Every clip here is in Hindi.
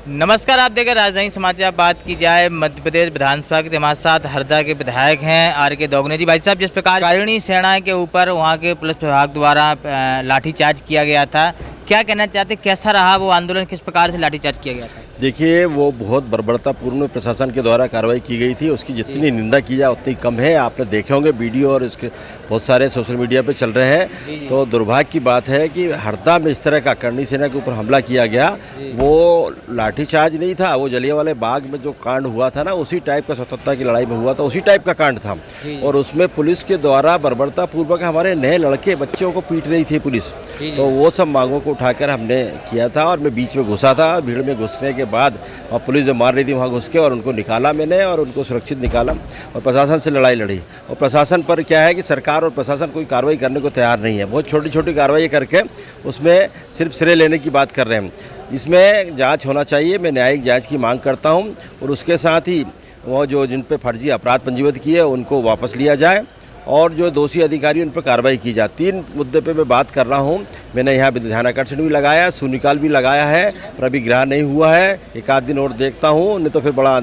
नमस्कार, आप देख रहे राजधानी समाचार। बात की जाए मध्य प्रदेश विधानसभा के, हमारे साथ हरदा के विधायक हैं आर.के. दोगने जी। भाई साहब, जिस प्रकार कारिणी सेना के ऊपर वहां के पुलिस विभाग द्वारा लाठीचार्ज किया गया था, क्या कहना चाहते, कैसा रहा वो आंदोलन, किस प्रकार से लाठीचार्ज किया गया था? देखिए, वो बहुत बर्बरतापूर्ण प्रशासन के द्वारा कार्रवाई की गई थी। उसकी जितनी निंदा की जाए उतनी कम है। आपने देखे होंगे वीडियो और इसके बहुत सारे सोशल मीडिया पे चल रहे हैं। तो दुर्भाग्य की बात है कि हरदा में इस तरह का करणी सेना के ऊपर हमला किया गया। वो लाठीचार्ज नहीं था, वो जलियांवाला बाग में जो कांड हुआ था ना, उसी टाइप का स्वतंत्रता की लड़ाई में हुआ था, उसी टाइप का कांड था। और उसमें पुलिस के द्वारा बर्बरतापूर्वक हमारे नए लड़के बच्चों को पीट रही थी पुलिस। तो वो सब मांगों को उठाकर हमने किया था और मैं बीच में घुसा था। भीड़ में घुसने के बाद और पुलिस जो मार रही थी वहाँ घुस के, और उनको निकाला मैंने और उनको सुरक्षित निकाला और प्रशासन से लड़ाई लड़ी। और प्रशासन पर क्या है कि सरकार और प्रशासन कोई कार्रवाई करने को तैयार नहीं है। बहुत छोटी छोटी कार्रवाई करके उसमें सिर्फ श्रेय लेने की बात कर रहे हैं। इसमें जांच होना चाहिए। मैं न्यायिक जांच की मांग करता हूं और उसके साथ ही वो जो जिन पे फर्जी अपराध पंजीबद्ध किए उनको वापस लिया जाए और जो दोषी अधिकारी उन पर कार्रवाई की जाए। 3 मुद्दे पे मैं बात कर रहा हूं। मैंने यहाँ ध्यान आकर्षण भी लगाया, सुनिकाल भी लगाया है, पर अभी ग्रहण नहीं हुआ है। एक आध दिन और देखता हूं, नहीं तो फिर बड़ा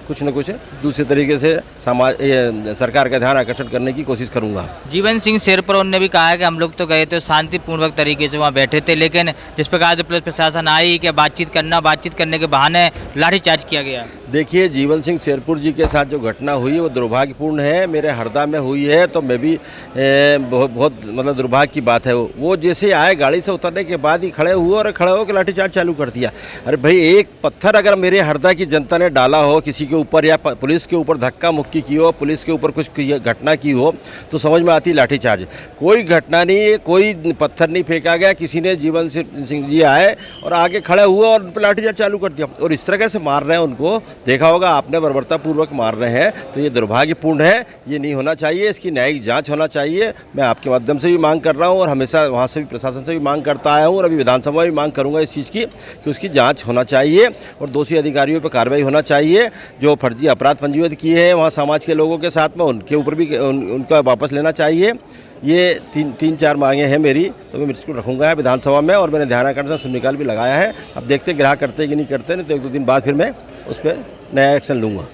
कुछ न कुछ दूसरे तरीके से सरकार का ध्यान आकर्षण करने की कोशिश करूंगा। जीवन सिंह शेरपुर उन्होंने भी कहा है कि हम लोग तो गए थे शांतिपूर्वक तरीके से वहाँ बैठे थे, लेकिन जिस प्रकार से पुलिस प्रशासन आई कि बातचीत करने के बहाने लाठीचार्ज किया गया। देखिए, जीवन सिंह शेरपुर जी के साथ जो घटना हुई वो दुर्भाग्यपूर्ण है। मेरे हरदा में हुई है तो मैं भी बहुत मतलब दुर्भाग्य की बात है। वो जैसे आए गाड़ी से उतरने के बाद ही खड़े हुए और खड़े होकर लाठीचार्ज चालू कर दिया। अरे भाई, एक पत्थर अगर मेरे हरदा की जनता ने डाला हो किसी के ऊपर या पुलिस के ऊपर धक्का मुक्की की हो, पुलिस के ऊपर कुछ घटना की हो, तो समझ में आती लाठीचार्ज। कोई घटना नहीं, कोई पत्थर नहीं फेंका गया। किसी ने जीवन सिंह जी आए और आगे खड़े हुए और उन पर लाठीचार्ज चालू कर दिया और इस तरह से मार रहे हैं उनको। देखा होगा आपने, बर्बरतापूर्वक मार रहे हैं। तो ये दुर्भाग्यपूर्ण है, ये नहीं होना चाहिए। इसकी न्यायिक जांच होना चाहिए। मैं आपके माध्यम से भी मांग कर रहा हूं और हमेशा वहां से भी प्रशासन से भी मांग करता आया हूं और अभी विधानसभा में मांग करूंगा इस चीज़ की कि उसकी जांच होना चाहिए और दोषी अधिकारियों पर कार्रवाई होना चाहिए। जो फर्जी अपराध पंजीबद्ध किए हैं वहाँ समाज के लोगों के साथ में, उनके ऊपर भी उनका वापस लेना चाहिए। ये तीन चार मांगे हैं मेरी, तो मैं इसको रखूँगा विधानसभा में और मैंने ध्यान आकर्षण सुनिकाल भी लगाया है। अब देखते ग्राहक करते कि नहीं करते, नहीं तो 1-2 दिन बाद फिर मैं उस पर नया एक्शन लूँगा।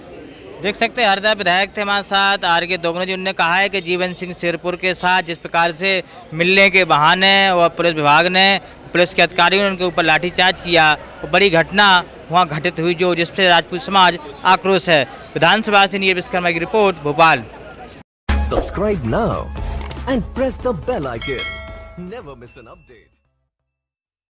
देख सकते हैं हरदा विधायक थे हमारे साथ आर.के. दोगने जी। उन्होंने कहा है कि जीवन सिंह शेरपुर के साथ जिस प्रकार से मिलने के बहाने और पुलिस विभाग ने, पुलिस के अधिकारियों ने उनके ऊपर लाठीचार्ज किया, वो बड़ी घटना वहाँ घटित हुई जो जिससे राजपूत समाज आक्रोश है। विधानसभा से नीरज विश्वकर्मा की report, Bhopal. Subscribe now and press the bell icon. Never miss an update.